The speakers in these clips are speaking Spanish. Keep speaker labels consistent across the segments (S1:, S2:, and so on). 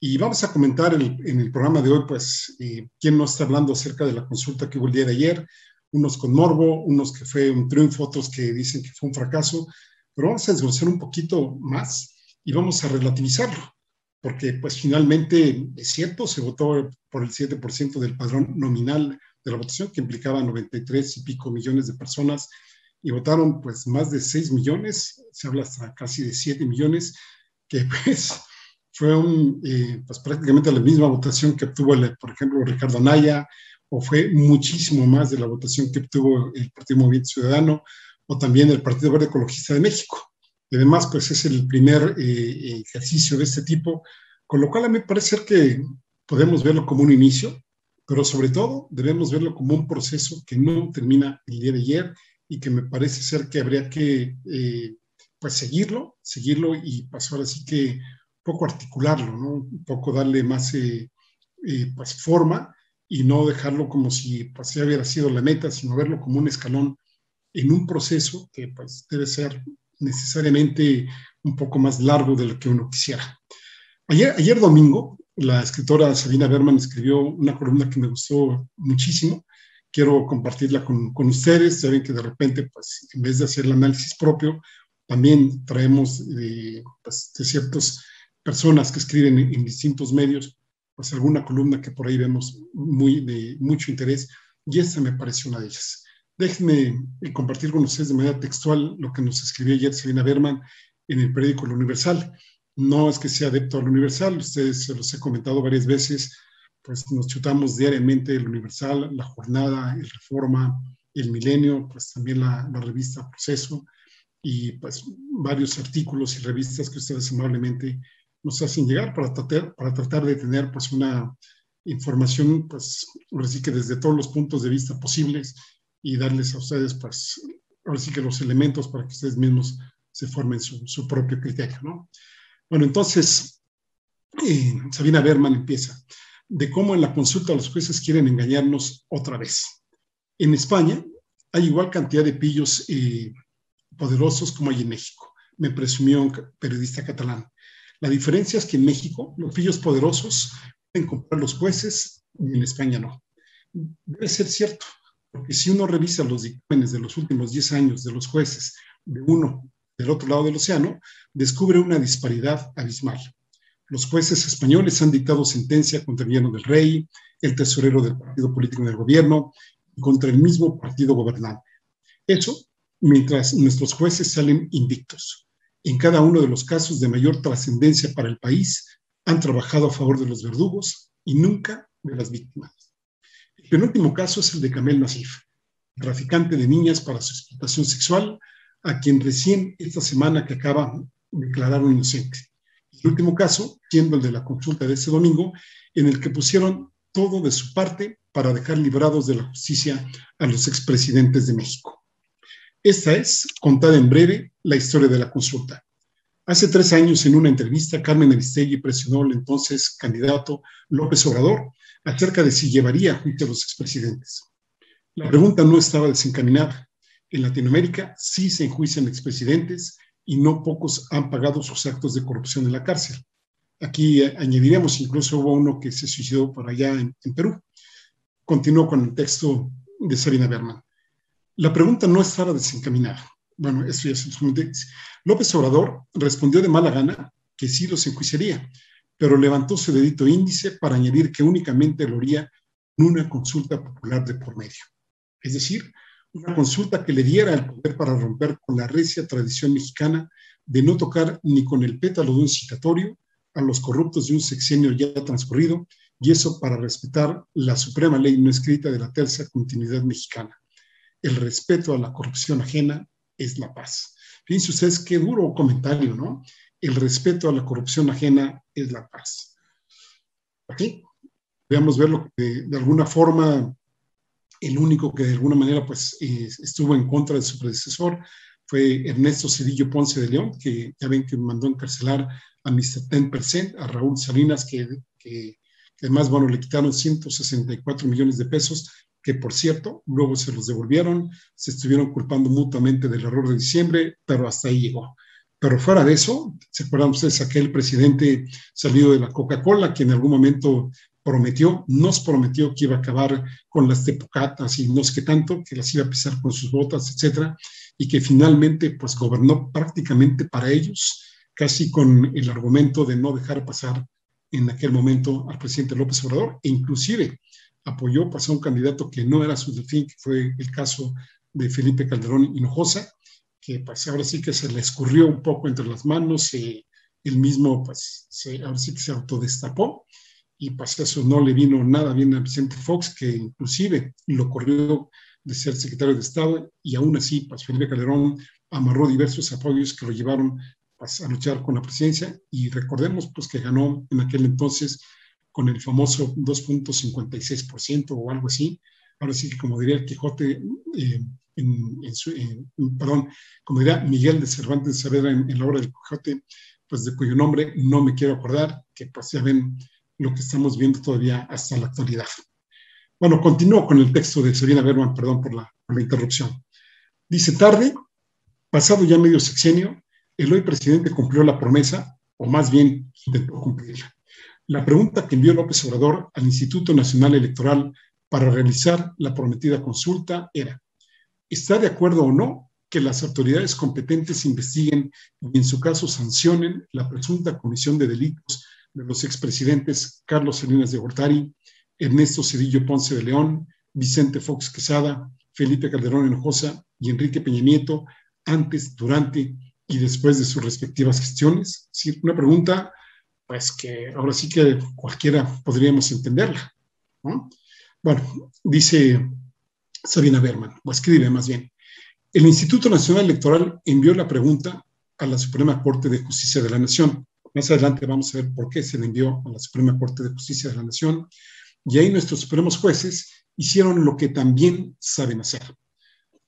S1: Y vamos a comentar en el programa de hoy, pues, quién nos está hablando acerca de la consulta que hubo el día de ayer, unos con morbo, unos que fue un triunfo, otros que dicen que fue un fracaso, pero vamos a desglosar un poquito más y vamos a relativizarlo, porque pues finalmente es cierto, se votó por el 7% del padrón nominal de la votación, que implicaba 93 y pico millones de personas, y votaron pues más de 6 millones, se habla hasta casi de 7 millones, que pues fue pues prácticamente la misma votación que obtuvo, por ejemplo, Ricardo Anaya, o fue muchísimo más de la votación que obtuvo el Partido Movimiento Ciudadano, o también el Partido Verde Ecologista de México. Y además, pues es el primer ejercicio de este tipo, con lo cual a mí me parece ser que podemos verlo como un inicio, pero sobre todo debemos verlo como un proceso que no termina el día de ayer y que me parece ser que habría que pues seguirlo y pues ahora sí que un poco articularlo, ¿no? Un poco darle más pues forma y no dejarlo como si pues ya hubiera sido la meta, sino verlo como un escalón en un proceso que pues debe ser necesariamente un poco más largo de lo que uno quisiera. Ayer domingo, la escritora Sabina Berman escribió una columna que me gustó muchísimo. Quiero compartirla con ustedes. Ya ven que de repente, pues, en vez de hacer el análisis propio, también traemos pues, de ciertas personas que escriben en distintos medios, pues alguna columna que por ahí vemos de mucho interés, y esta me parece una de ellas. Déjenme compartir con ustedes de manera textual lo que nos escribió ayer Sabina Berman en el periódico El Universal. No es que sea adepto al Universal, ustedes se los he comentado varias veces, pues nos chutamos diariamente el Universal, La Jornada, el Reforma, el Milenio, pues también la revista Proceso, y pues varios artículos y revistas que ustedes amablemente nos hacen llegar para tratar de tener pues una información, pues ahora sí que desde todos los puntos de vista posibles, y darles a ustedes, pues, ahora sí que los elementos para que ustedes mismos se formen su propio criterio, ¿no? Bueno, entonces, Sabina Berman empieza de cómo en la consulta los jueces quieren engañarnos otra vez. En España hay igual cantidad de pillos poderosos como hay en México, me presumió un periodista catalán. La diferencia es que en México los pillos poderosos pueden comprar los jueces y en España no. Debe ser cierto, porque si uno revisa los dictámenes de los últimos 10 años de los jueces de uno del otro lado del océano, descubre una disparidad abismal. Los jueces españoles han dictado sentencia contra el yerno del rey, el tesorero del partido político del gobierno y contra el mismo partido gobernante. Eso mientras nuestros jueces salen invictos. En cada uno de los casos de mayor trascendencia para el país, han trabajado a favor de los verdugos y nunca de las víctimas. El penúltimo caso es el de Kamel Nasif, traficante de niñas para su explotación sexual, a quien recién esta semana que acaba declararon inocente. El último caso, siendo el de la consulta de este domingo, en el que pusieron todo de su parte para dejar librados de la justicia a los expresidentes de México. Esta es, contada en breve, la historia de la consulta. Hace 3 años, en una entrevista, Carmen Aristegui presionó al entonces candidato López Obrador acerca de si llevaría a juicio a los expresidentes. La pregunta no estaba desencaminada. En Latinoamérica sí se enjuician expresidentes y no pocos han pagado sus actos de corrupción en la cárcel. Aquí añadiremos, incluso hubo uno que se suicidó por allá en Perú. Continuó con el texto de Sabina Berman. La pregunta no estaba desencaminada. Bueno, eso ya se dice. López Obrador respondió de mala gana que sí los enjuiciaría, pero levantó su dedito índice para añadir que únicamente lo haría en una consulta popular de por medio. Es decir, una consulta que le diera el poder para romper con la recia tradición mexicana de no tocar ni con el pétalo de un citatorio a los corruptos de un sexenio ya transcurrido, y eso para respetar la suprema ley no escrita de la tercia continuidad mexicana. El respeto a la corrupción ajena es la paz. Fíjense ustedes qué duro comentario, ¿no? El respeto a la corrupción ajena es la paz. Aquí, veamos verlo de alguna forma. El único que de alguna manera pues, estuvo en contra de su predecesor fue Ernesto Zedillo Ponce de León, que ya ven que mandó encarcelar a Mr. 10%, a Raúl Salinas, que además, bueno, le quitaron 164 millones de pesos, que por cierto, luego se los devolvieron, se estuvieron culpando mutuamente del error de diciembre, pero hasta ahí llegó. Pero fuera de eso, ¿se acuerdan ustedes aquel presidente salido de la Coca-Cola que en algún momento nos prometió que iba a acabar con las tepocatas y no sé qué tanto, que las iba a pisar con sus botas, etcétera, y que finalmente pues gobernó prácticamente para ellos, casi con el argumento de no dejar pasar en aquel momento al presidente López Obrador, e inclusive apoyó pues, a un candidato que no era su delfín, que fue el caso de Felipe Calderón Hinojosa, que pues ahora sí que se le escurrió un poco entre las manos, él mismo pues ahora sí que se autodestapó, y pues eso no le vino nada bien a Vicente Fox, que inclusive lo corrió de ser secretario de Estado, y aún así pues Felipe Calderón amarró diversos apoyos que lo llevaron pues, a luchar con la presidencia, y recordemos pues que ganó en aquel entonces con el famoso 2.56% o algo así. Ahora sí que como diría el Quijote, perdón, como diría Miguel de Cervantes Saavedra en la obra del Quijote, pues de cuyo nombre no me quiero acordar, que pues ya ven lo que estamos viendo todavía hasta la actualidad. Bueno, continúo con el texto de Sabina Berman, perdón por la interrupción. Dice, tarde, pasado ya medio sexenio, el hoy presidente cumplió la promesa, o más bien intentó cumplirla. La pregunta que envió López Obrador al Instituto Nacional Electoral para realizar la prometida consulta era, ¿está de acuerdo o no que las autoridades competentes investiguen y en su caso sancionen la presunta comisión de delitos de los expresidentes Carlos Salinas de Gortari, Ernesto Zedillo Ponce de León, Vicente Fox Quesada, Felipe Calderón Hinojosa y Enrique Peña Nieto antes, durante y después de sus respectivas gestiones? Sí, una pregunta pues que ahora sí que cualquiera podríamos entenderla, ¿no? Bueno, dice Sabina Berman, o escribe más bien, el Instituto Nacional Electoral envió la pregunta a la Suprema Corte de Justicia de la Nación. Más adelante vamos a ver por qué se le envió a la Suprema Corte de Justicia de la Nación, y ahí nuestros supremos jueces hicieron lo que también saben hacer,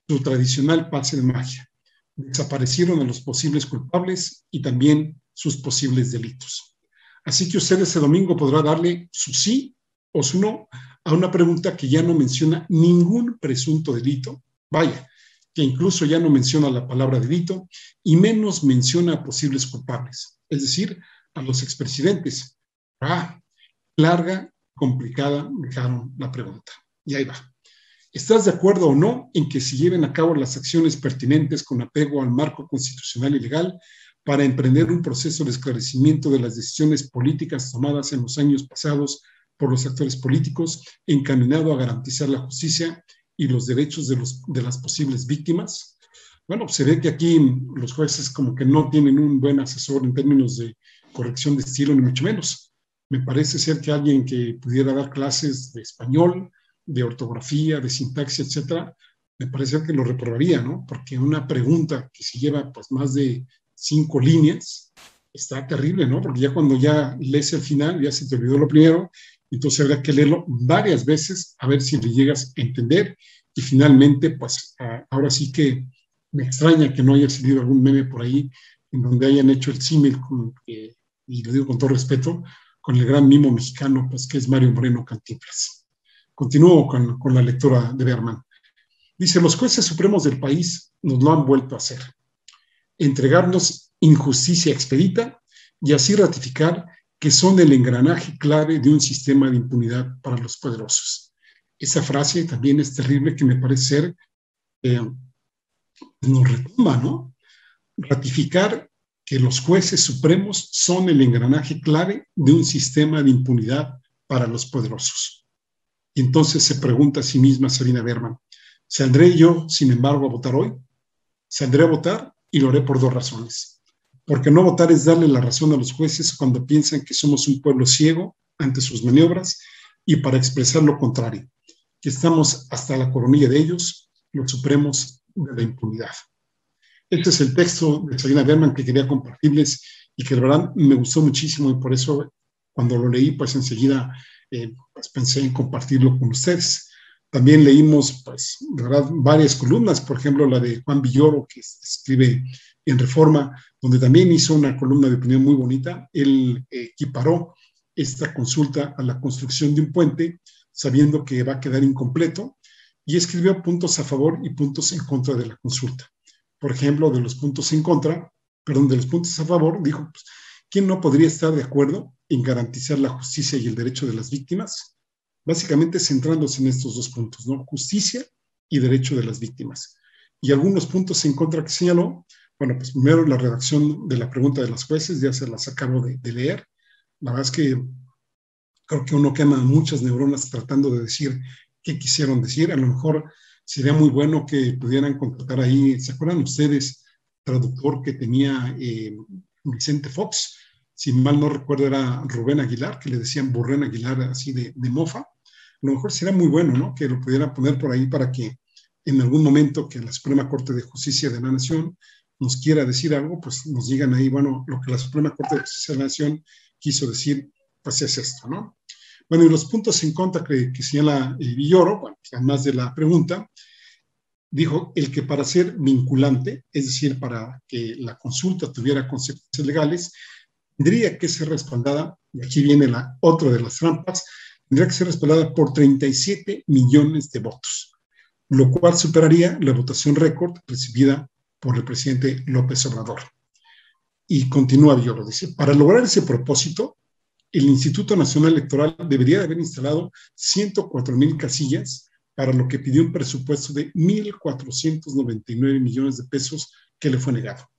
S1: su tradicional pase de magia. Desaparecieron a los posibles culpables y también sus posibles delitos. Así que usted ese domingo podrá darle su sí o su no a una pregunta que ya no menciona ningún presunto delito, vaya, que incluso ya no menciona la palabra delito y menos menciona a posibles culpables, es decir, a los expresidentes. Larga, complicada, dejaron la pregunta. Y ahí va. ¿Estás de acuerdo o no en que se lleven a cabo las acciones pertinentes con apego al marco constitucional y legal para emprender un proceso de esclarecimiento de las decisiones políticas tomadas en los años pasados por los actores políticos, encaminado a garantizar la justicia y los derechos de las posibles víctimas? Bueno, se ve que aquí los jueces como que no tienen un buen asesor en términos de corrección de estilo, ni mucho menos. Me parece ser que alguien que pudiera dar clases de español, de ortografía, de sintaxis, etcétera, me parece que lo reprobaría, ¿no? Porque una pregunta que se lleva pues más de 5 líneas está terrible, ¿no? Porque ya cuando ya lees el final, ya se te olvidó lo primero, entonces habrá que leerlo varias veces a ver si le llegas a entender, y finalmente, pues ahora sí que me extraña que no haya salido algún meme por ahí en donde hayan hecho el símil, y lo digo con todo respeto, con el gran mimo mexicano, pues que es Mario Moreno Cantinflas. Continúo con la lectura de Berman. Dice, los jueces supremos del país nos lo han vuelto a hacer. Entregarnos injusticia expedita y así ratificar que son el engranaje clave de un sistema de impunidad para los poderosos. Esa frase también es terrible, que me parece ser, nos retumba, ¿no? Ratificar que los jueces supremos son el engranaje clave de un sistema de impunidad para los poderosos. Y entonces se pregunta a sí misma Sabina Berman, ¿saldré yo, sin embargo, a votar hoy? Saldré a votar y lo haré por 2 razones. Porque no votar es darle la razón a los jueces cuando piensan que somos un pueblo ciego ante sus maniobras, y para expresar lo contrario, que estamos hasta la coronilla de ellos, los supremos de la impunidad. Este es el texto de Sabina Berman que quería compartirles y que de verdad me gustó muchísimo, y por eso cuando lo leí pues enseguida pues pensé en compartirlo con ustedes. También leímos pues de verdad varias columnas, por ejemplo la de Juan Villoro, que escribe en Reforma, donde también hizo una columna de opinión muy bonita. Él equiparó esta consulta a la construcción de un puente, sabiendo que va a quedar incompleto, y escribió puntos a favor y puntos en contra de la consulta. Por ejemplo, de los puntos en contra, perdón, de los puntos a favor, dijo, pues, ¿quién no podría estar de acuerdo en garantizar la justicia y el derecho de las víctimas? Básicamente centrándose en estos dos puntos, ¿no? Justicia y derecho de las víctimas. Y algunos puntos en contra que señaló, bueno, pues primero la redacción de la pregunta de los jueces, ya se las acabo de leer. La verdad es que creo que uno quema muchas neuronas tratando de decir qué quisieron decir. A lo mejor sería muy bueno que pudieran contratar ahí, ¿se acuerdan ustedes? Traductor que tenía Vicente Fox, si mal no recuerdo era Rubén Aguilar, que le decían Burrén Aguilar así de mofa. A lo mejor sería muy bueno, ¿no? Que lo pudieran poner por ahí para que en algún momento que la Suprema Corte de Justicia de la Nación nos quiera decir algo, pues nos digan ahí, bueno, lo que la Suprema Corte de Justicia de la Nación quiso decir, pues es esto, ¿no? Bueno, y los puntos en contra que señala Villoro, bueno, pues además de la pregunta, dijo el que para ser vinculante, es decir, para que la consulta tuviera consecuencias legales, tendría que ser respaldada, y aquí viene la otra de las trampas, tendría que ser respaldada por 37 millones de votos, lo cual superaría la votación récord recibida por el presidente López Obrador. Y continúa Villoro, dice, para lograr ese propósito, el Instituto Nacional Electoral debería de haber instalado 104,000 casillas, para lo que pidió un presupuesto de 1,499 millones de pesos que le fue negado.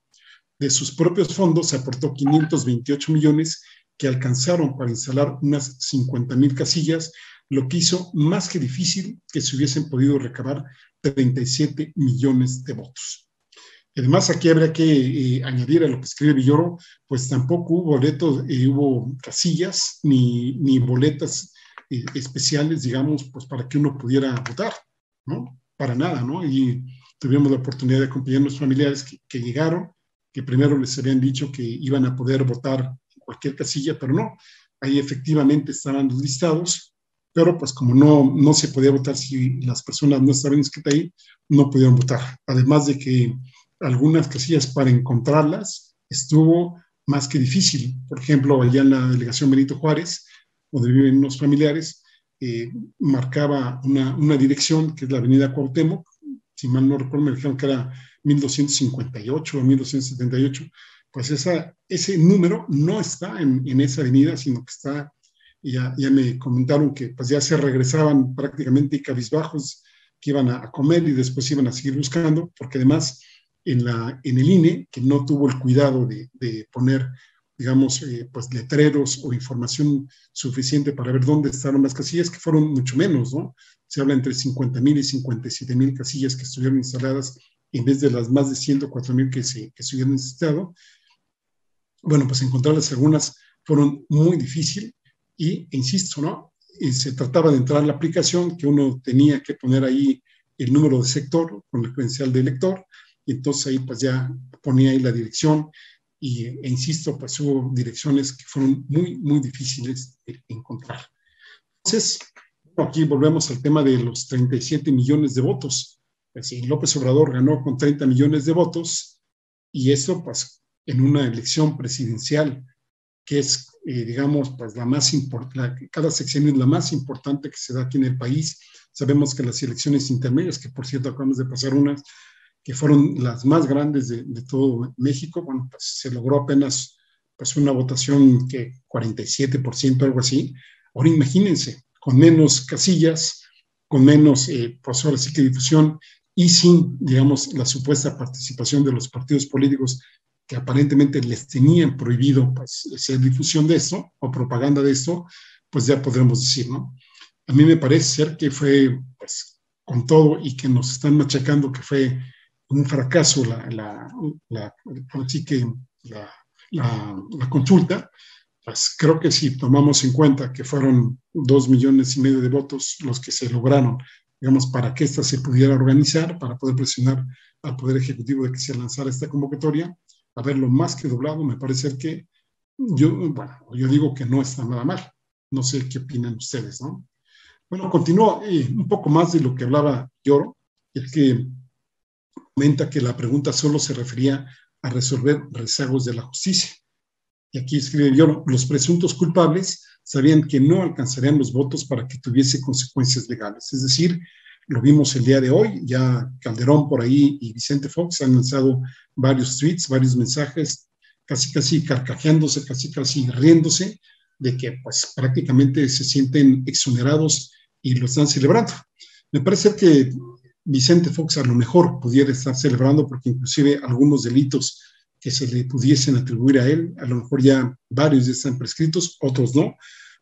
S1: De sus propios fondos se aportó 528 millones que alcanzaron para instalar unas 50,000 casillas, lo que hizo más que difícil que se hubiesen podido recabar 37 millones de votos. Además, aquí habría que añadir a lo que escribe Villoro, pues tampoco hubo boletos, hubo casillas ni boletas especiales, digamos, pues para que uno pudiera votar, ¿no? Para nada, ¿no? Y tuvimos la oportunidad de acompañar a los familiares que llegaron, que primero les habían dicho que iban a poder votar en cualquier casilla, pero no, ahí efectivamente estaban los listados, pero pues como no se podía votar si las personas no estaban inscritas ahí, no pudieron votar. Además de que algunas casillas para encontrarlas estuvo más que difícil. Por ejemplo, allá en la delegación Benito Juárez, donde viven unos familiares, marcaba una dirección que es la avenida Cuauhtémoc, si mal no recuerdo me dijeron que era 1258 o 1278, pues ese número no está en esa avenida, sino que está, ya me comentaron que pues ya se regresaban prácticamente cabizbajos, que iban a comer y después iban a seguir buscando, porque además en el INE, que no tuvo el cuidado de poner, digamos, pues letreros o información suficiente para ver dónde estaban las casillas, que fueron mucho menos, ¿no? Se habla entre 50,000 y 57,000 casillas que estuvieron instaladas en vez de las más de 104,000 que se hubieran necesitado. Bueno, pues encontrarlas algunas fueron muy difícil e insisto, ¿no? Se trataba de entrar a la aplicación que uno tenía que poner ahí el número de sector con el credencial de elector, y entonces ahí pues ya ponía ahí la dirección e insisto, pues hubo direcciones que fueron muy, muy difíciles de encontrar. Entonces, bueno, aquí volvemos al tema de los 37 millones de votos. Pues, sí, López Obrador ganó con 30 millones de votos y eso pues en una elección presidencial que es, digamos, pues la más importante, cada sexenio es la más importante que se da aquí en el país. Sabemos que las elecciones intermedias, que por cierto acabamos de pasar unas, que fueron las más grandes de todo México, bueno, pues se logró apenas pues una votación que 47%, algo así. Ahora imagínense, con menos casillas, con menos, pues ahora sí que difusión, y sin, digamos, la supuesta participación de los partidos políticos que aparentemente les tenían prohibido pues, hacer difusión de esto o propaganda de esto, pues ya podremos decir, ¿no? A mí me parece ser que fue, pues, con todo y que nos están machacando que fue un fracaso así que la consulta, pues creo que si tomamos en cuenta que fueron 2,5 millones de votos los que se lograron, digamos, para que esta se pudiera organizar, para poder presionar al Poder Ejecutivo de que se lanzara esta convocatoria, haberlo más que doblado, me parece que yo digo que no está nada mal. No sé qué opinan ustedes, ¿no? Bueno, continúo un poco más de lo que hablaba Villoro, es que comenta que la pregunta solo se refería a resolver rezagos de la justicia. Y aquí escribe Villoro, los presuntos culpables sabían que no alcanzarían los votos para que tuviese consecuencias legales. Es decir, Lo vimos el día de hoy, ya Calderón por ahí y Vicente Fox han lanzado varios tweets, varios mensajes, casi carcajeándose, casi riéndose de que pues prácticamente se sienten exonerados y lo están celebrando. Me parece que Vicente Fox a lo mejor pudiera estar celebrando porque inclusive algunos delitos que se le pudiesen atribuir a él, a lo mejor ya varios ya están prescritos, otros no.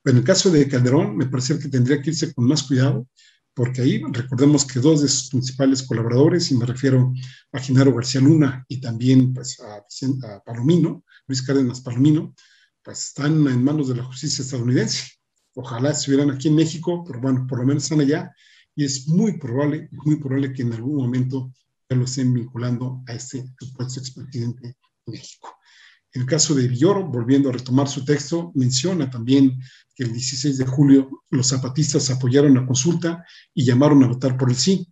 S1: Pero en el caso de Calderón, me parece que tendría que irse con más cuidado, porque ahí recordemos que dos de sus principales colaboradores, y me refiero a Genaro García Luna y también pues, a Palomino, Luis Cárdenas Palomino, pues están en manos de la justicia estadounidense. Ojalá estuvieran aquí en México, pero bueno, por lo menos están allá, y es muy probable que en algún momento ya lo estén vinculando a este supuesto expresidente de México. En el caso de Villoro, volviendo a retomar su texto, menciona también que el 16 de julio los zapatistas apoyaron la consulta y llamaron a votar por el sí,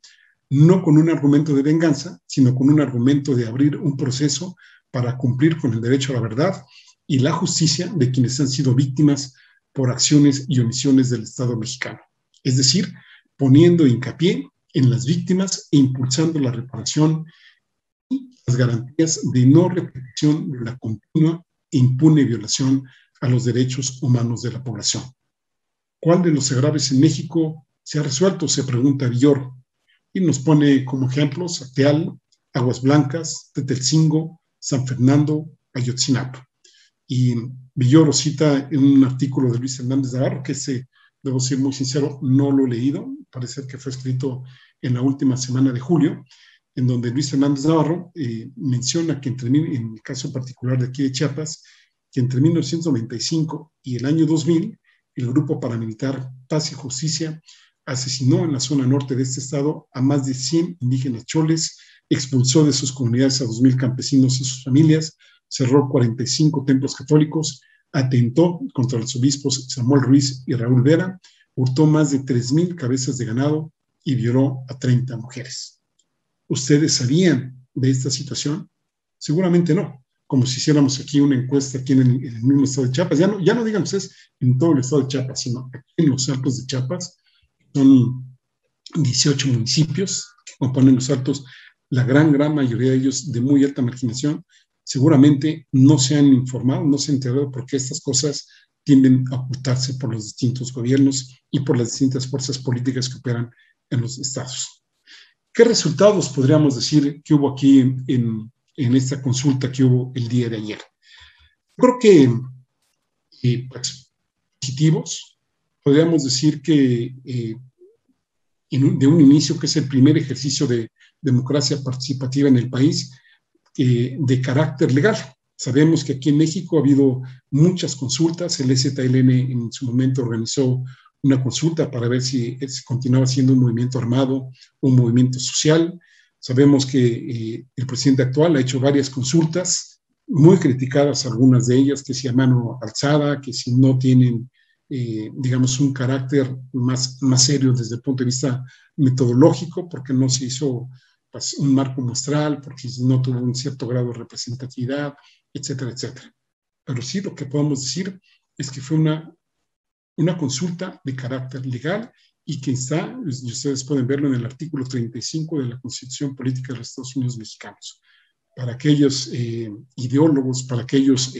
S1: no con un argumento de venganza, sino con un argumento de abrir un proceso para cumplir con el derecho a la verdad y la justicia de quienes han sido víctimas por acciones y omisiones del Estado mexicano. Es decir, poniendo hincapié en las víctimas e impulsando la reparación y las garantías de no repetición de la continua e impune violación a los derechos humanos de la población. ¿Cuál de los agravios en México se ha resuelto? Se pregunta Villoro. Y nos pone como ejemplos a Teal, Aguas Blancas, Tetelcingo, San Fernando, Ayotzinapa. Y Villoro cita en un artículo de Luis Hernández Navarro, que ese, debo ser muy sincero, no lo he leído, parece que fue escrito en la última semana de julio, en donde Luis Hernández Navarro menciona que en el caso particular de aquí de Chiapas, que entre 1995 y el año 2000, el grupo paramilitar Paz y Justicia asesinó en la zona norte de este estado a más de 100 indígenas choles, expulsó de sus comunidades a 2,000 campesinos y sus familias, cerró 45 templos católicos, atentó contra los obispos Samuel Ruiz y Raúl Vera, hurtó más de 3,000 cabezas de ganado y violó a 30 mujeres. ¿Ustedes sabían de esta situación? Seguramente no. Como si hiciéramos aquí una encuesta aquí en el mismo estado de Chiapas. Ya no digan ustedes en todo el estado de Chiapas, sino aquí en los Altos de Chiapas. Son 18 municipios que componen los Altos, la gran mayoría de ellos de muy alta marginación. Seguramente no se han informado, no se han enterado porque estas cosas tienden a ocultarse por los distintos gobiernos y por las distintas fuerzas políticas que operan en los estados. ¿Qué resultados podríamos decir que hubo aquí en esta consulta que hubo el día de ayer? Creo que pues, positivos. Podríamos decir que de un inicio, que es el primer ejercicio de democracia participativa en el país, de carácter legal. Sabemos que aquí en México ha habido muchas consultas. El EZLN en su momento organizó una consulta para ver si continuaba siendo un movimiento armado, un movimiento social. Sabemos que el presidente actual ha hecho varias consultas, muy criticadas algunas de ellas, que si a mano alzada, que si no tienen, digamos, un carácter más serio desde el punto de vista metodológico, porque no se hizo pues, un marco muestral, porque no tuvo un cierto grado de representatividad, etcétera, etcétera. Pero sí, lo que podemos decir es que fue una consulta de carácter legal y que está, y ustedes pueden verlo en el artículo 35 de la Constitución Política de los Estados Unidos Mexicanos. Para aquellos ideólogos, para aquellos,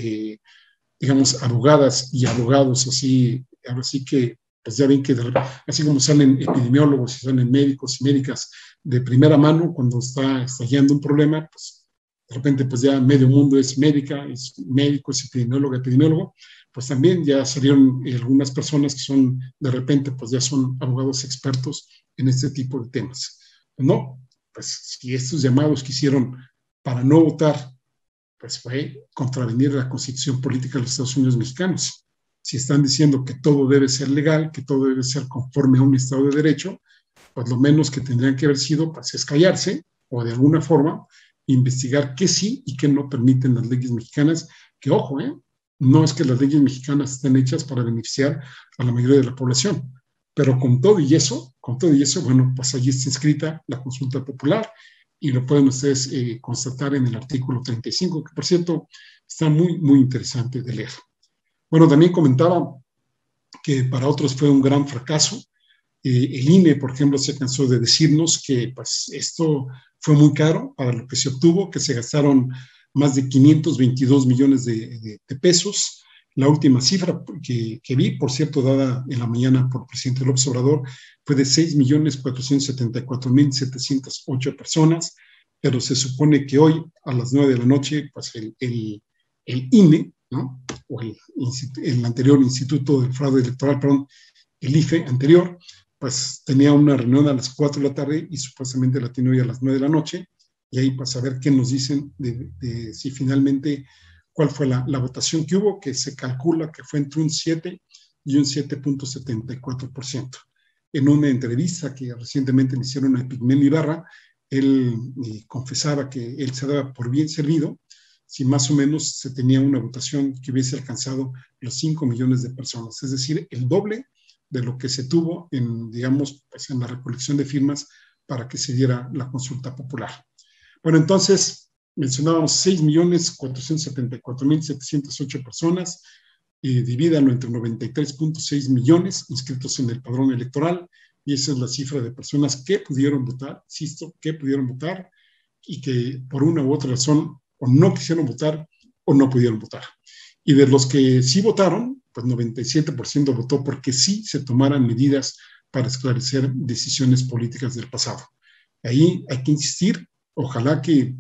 S1: digamos, abogadas y abogados, así que, pues ya ven que así como salen epidemiólogos y salen médicos y médicas de primera mano cuando está estallando un problema, pues de repente pues ya medio mundo es médica, es médico, es epidemiólogo, pues también ya salieron algunas personas que son, de repente, pues ya son abogados expertos en este tipo de temas. No, pues si estos llamados que hicieron para no votar, pues fue contravenir la Constitución Política de los Estados Unidos Mexicanos. Si están diciendo que todo debe ser legal, que todo debe ser conforme a un Estado de Derecho, pues lo menos que tendrían que haber sido, pues es callarse o de alguna forma investigar qué sí y qué no permiten las leyes mexicanas, que ojo, no es que las leyes mexicanas estén hechas para beneficiar a la mayoría de la población, pero con todo y eso, bueno, pues allí está inscrita la consulta popular y lo pueden ustedes constatar en el artículo 35, que por cierto está muy interesante de leer. Bueno, también comentaba que para otros fue un gran fracaso. El INE, por ejemplo, se cansó de decirnos que pues, esto fue muy caro para lo que se obtuvo, que se gastaron más de 522 millones de pesos. La última cifra que vi, por cierto, dada en la mañana por el presidente López Obrador, fue de 6.474.708 personas, pero se supone que hoy a las 9 de la noche, pues el INE, ¿no? O el anterior Instituto del Fraude Electoral, perdón, el IFE anterior, pues tenía una reunión a las 4 de la tarde y supuestamente la tiene hoy a las 9 de la noche, y ahí para saber qué nos dicen de si finalmente cuál fue la votación que hubo, que se calcula que fue entre un 7 y un 7.74%. En una entrevista que recientemente le hicieron a Pigmenio Ibarra, él confesaba que él se daba por bien servido si más o menos se tenía una votación que hubiese alcanzado los 5 millones de personas, es decir, el doble de lo que se tuvo en, digamos, pues en la recolección de firmas para que se diera la consulta popular. Bueno, entonces mencionábamos 6.474.708 personas, divídanlo entre 93.6 millones inscritos en el padrón electoral, y esa es la cifra de personas que pudieron votar, insisto, que pudieron votar y que por una u otra razón o no quisieron votar o no pudieron votar. Y de los que sí votaron, pues 97% votó porque sí se tomaran medidas para esclarecer decisiones políticas del pasado. Ahí hay que insistir, ojalá que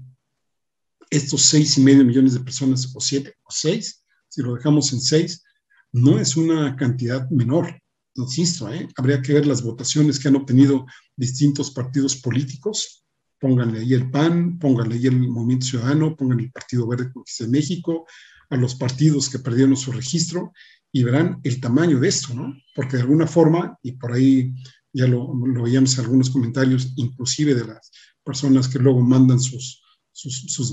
S1: estos 6.5 millones de personas, o 7, o 6, si lo dejamos en 6, no es una cantidad menor. Insisto, habría que ver las votaciones que han obtenido distintos partidos políticos. Pónganle ahí el PAN, pónganle ahí el Movimiento Ciudadano, pónganle el Partido Verde Conquista de México, a los partidos que perdieron su registro, y verán el tamaño de esto, ¿no? Porque de alguna forma, y por ahí ya lo veíamos en algunos comentarios, inclusive de las personas que luego mandan sus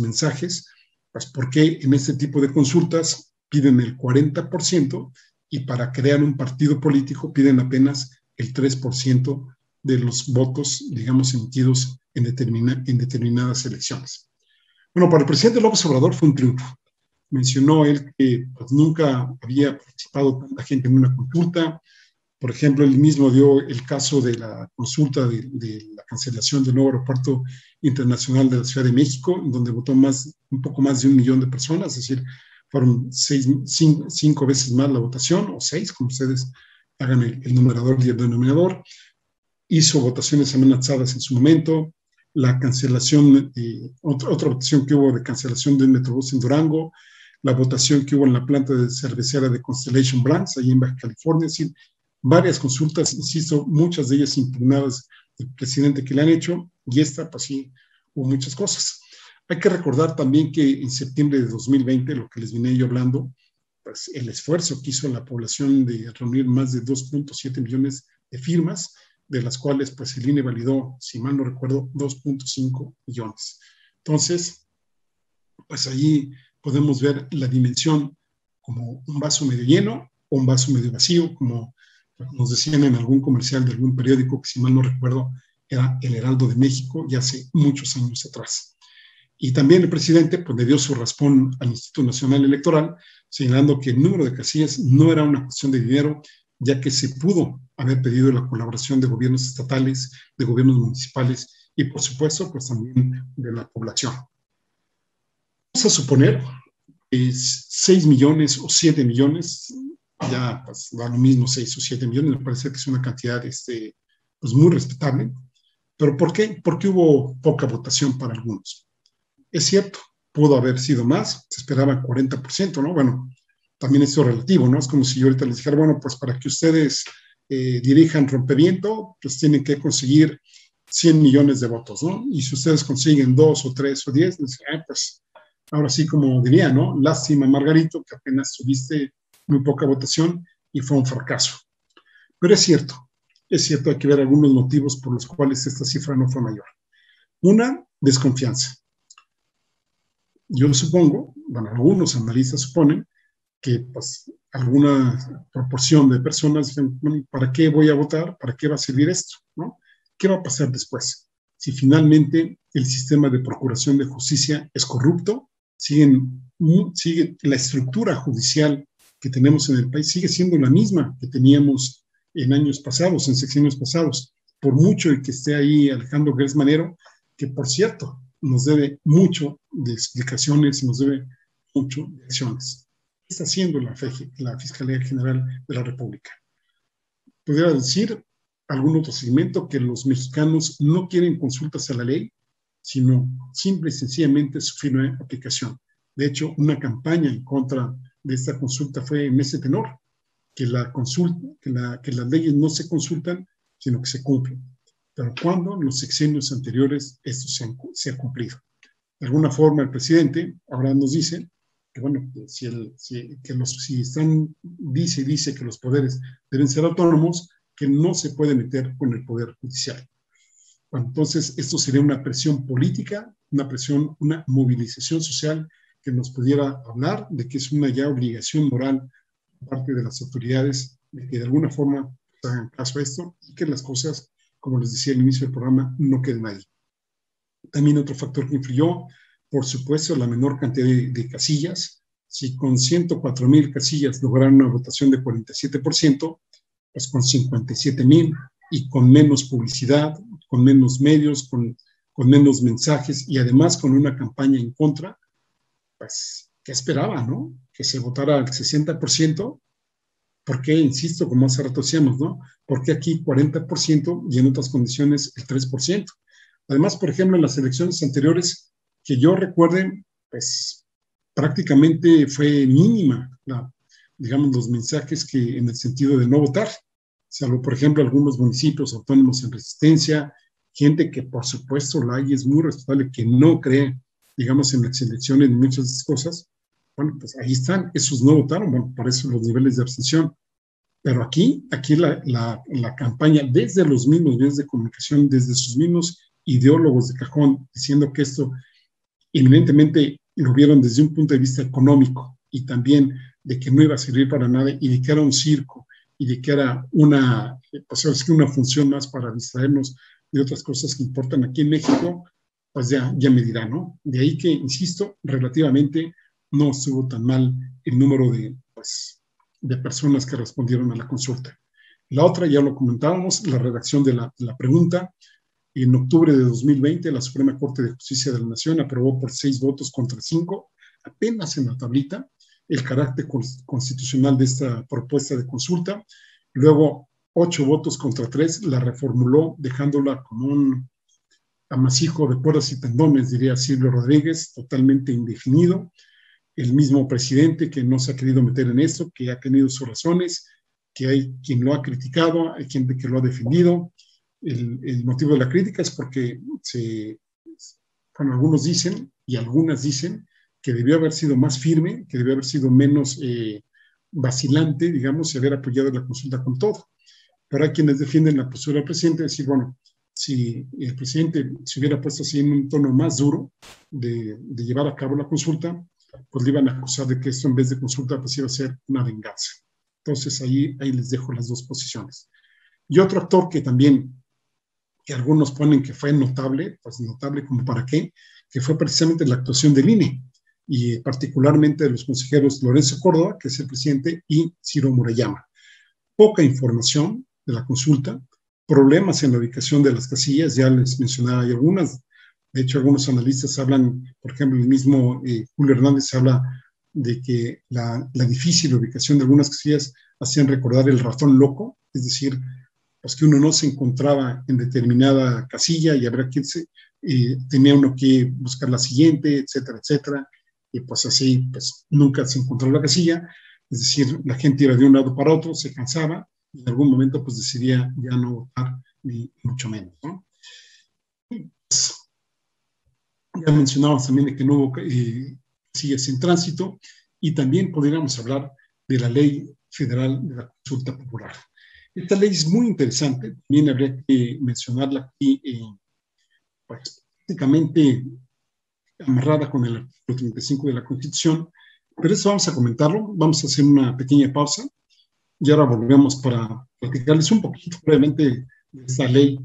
S1: mensajes, pues ¿por qué en este tipo de consultas piden el 40% y para crear un partido político piden apenas el 3% de los votos, digamos, emitidos en determinadas elecciones? Bueno, para el presidente López Obrador fue un triunfo. Mencionó él que pues, nunca había participado tanta gente en una consulta. Por ejemplo, él mismo dio el caso de la consulta de la cancelación del nuevo aeropuerto internacional de la Ciudad de México, en donde votó un poco más de 1 millón de personas, es decir, fueron 5 veces más la votación, o 6, como ustedes hagan el numerador y el denominador. Hizo votaciones amenazadas en su momento, la cancelación, otra votación que hubo de cancelación de un Metrobús en Durango, la votación que hubo en la planta de cervecera de Constellation Brands, ahí en Baja California, es decir, varias consultas, insisto, muchas de ellas impugnadas del presidente que le han hecho, y esta, pues sí, hubo muchas cosas. Hay que recordar también que en septiembre de 2020, lo que les vine yo hablando, pues el esfuerzo que hizo la población de reunir más de 2.7 millones de firmas, de las cuales pues el INE validó, si mal no recuerdo, 2.5 millones. Entonces, pues ahí podemos ver la dimensión como un vaso medio lleno o un vaso medio vacío, como nos decían en algún comercial de algún periódico que si mal no recuerdo era El Heraldo de México, ya hace muchos años atrás. Y también el presidente pues, le dio su raspón al Instituto Nacional Electoral, señalando que el número de casillas no era una cuestión de dinero, ya que se pudo haber pedido la colaboración de gobiernos estatales, de gobiernos municipales y, por supuesto, pues también de la población. Vamos a suponer que 6 millones o 7 millones, ya pues, da lo mismo 6 o 7 millones, me parece que es una cantidad pues, muy respetable. ¿Pero por qué? Porque hubo poca votación para algunos. Es cierto, pudo haber sido más, se esperaba 40%, ¿no? Bueno, también esto es relativo, ¿no? Es como si yo ahorita les dijera, bueno, pues para que ustedes dirijan Rompeviento, pues tienen que conseguir 100 millones de votos, ¿no? Y si ustedes consiguen 2 o 3 o 10, les dicen, pues ahora sí, como diría, ¿no? Lástima, Margarito, que apenas tuviste muy poca votación y fue un fracaso. Pero es cierto, hay que ver algunos motivos por los cuales esta cifra no fue mayor. Una, desconfianza. Yo supongo, bueno, algunos analistas suponen que pues, alguna proporción de personas dicen, bueno, ¿para qué voy a votar? ¿Para qué va a servir esto? ¿No? ¿Qué va a pasar después? Si finalmente el sistema de procuración de justicia es corrupto, sigue la estructura judicial que tenemos en el país, sigue siendo la misma que teníamos en años pasados, en sexenios pasados, por mucho que esté ahí Alejandro Gertz Manero, que por cierto nos debe mucho de explicaciones, nos debe mucho de acciones. ¿Qué está haciendo la Fiscalía General de la República? Podría decir algún otro segmento que los mexicanos no quieren consultas a la ley, sino simple y sencillamente su firme aplicación. De hecho, una campaña en contra de esta consulta fue en ese tenor, que las leyes no se consultan, sino que se cumplen. Pero cuando en los sexenios anteriores esto se ha cumplido. De alguna forma el presidente ahora nos dice que, bueno, dice que los poderes deben ser autónomos, que no se puede meter con el poder judicial. Bueno, entonces esto sería una presión política, una movilización social que nos pudiera hablar de que es una ya obligación moral por parte de las autoridades de que de alguna forma hagan caso a esto y que las cosas, como les decía al inicio del programa, no queden ahí. También otro factor que influyó, por supuesto, la menor cantidad de casillas. Si con 104,000 casillas lograron una votación de 47%, pues con 57,000 y con menos publicidad, con menos medios, con menos mensajes y además con una campaña en contra, pues, ¿qué esperaba, no? Que se votara al 60%. ¿Por qué, insisto, como hace rato decíamos, ¿no? ¿Por qué aquí 40% y en otras condiciones el 3%? Además, por ejemplo, en las elecciones anteriores, que yo recuerde, pues prácticamente fue mínima, digamos, los mensajes que en el sentido de no votar, salvo, por ejemplo, algunos municipios autónomos en resistencia, gente que, por supuesto, la hay es muy respetable, que no cree, digamos, en las elecciones, en muchas de esas cosas. Bueno, pues ahí están, esos no votaron, bueno, por eso los niveles de abstención. Pero aquí la campaña, desde los mismos medios de comunicación, desde sus mismos ideólogos de cajón, diciendo que esto eminentemente lo vieron desde un punto de vista económico y también de que no iba a servir para nada y de que era un circo y de que era una función más para distraernos de otras cosas que importan aquí en México, pues ya me dirá, ¿no? De ahí que, insisto, relativamente no estuvo tan mal el número de personas que respondieron a la consulta. La otra, ya lo comentábamos, la redacción de la pregunta. En octubre de 2020, la Suprema Corte de Justicia de la Nación aprobó por 6 votos contra 5, apenas en la tablita, el carácter constitucional de esta propuesta de consulta. Luego, 8 votos contra 3, la reformuló, dejándola como un amasijo de cuerdas y tendones, diría Silvio Rodríguez, totalmente indefinido. El mismo presidente que no se ha querido meter en esto, que ha tenido sus razones, que hay quien lo ha criticado, hay quien que lo ha defendido. El motivo de la crítica es porque algunos dicen y algunas dicen que debió haber sido más firme, que debió haber sido menos vacilante, digamos, y haber apoyado la consulta con todo. Pero hay quienes defienden la postura del presidente, decir, bueno, si el presidente se hubiera puesto así en un tono más duro de llevar a cabo la consulta, pues le iban a acusar de que esto en vez de consulta pues iba a ser una venganza. Entonces ahí les dejo las dos posiciones. Y otro actor que también, que algunos ponen que fue notable, pues notable como para qué, que fue precisamente la actuación del INE, y particularmente de los consejeros Lorenzo Córdoba, que es el presidente, y Ciro Murayama. Poca información de la consulta, problemas en la ubicación de las casillas, ya les mencionaba hay algunas. De hecho, algunos analistas hablan, por ejemplo, el mismo Julio Hernández habla de que la difícil ubicación de algunas casillas hacían recordar el ratón loco, es decir, pues que uno no se encontraba en determinada casilla y habrá que tenía uno que buscar la siguiente, etcétera, etcétera, y pues así, pues nunca se encontró la casilla, es decir, la gente iba de un lado para otro, se cansaba y en algún momento pues decidía ya no votar, ni mucho menos, ¿no? Pues, ya mencionábamos también de que no hubo casillas en tránsito y también podríamos hablar de la Ley Federal de la Consulta Popular. Esta ley es muy interesante, también habría que mencionarla aquí, pues prácticamente amarrada con el artículo 35 de la Constitución, pero eso vamos a comentarlo, vamos a hacer una pequeña pausa y ahora volvemos para platicarles un poquito brevemente de esta ley,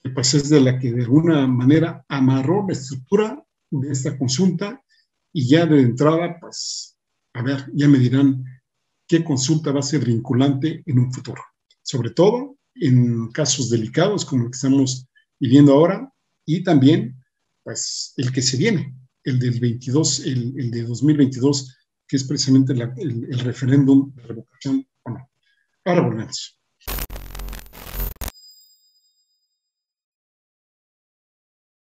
S1: que pues es de la que de alguna manera amarró la estructura de esta consulta y ya de entrada, pues, a ver, ya me dirán qué consulta va a ser vinculante en un futuro. sobre todo en casos delicados como el que estamos viviendo ahora, y también, pues, el que se viene, el del 22, el de 2022, que es precisamente el referéndum de revocación o no. Ahora volvemos.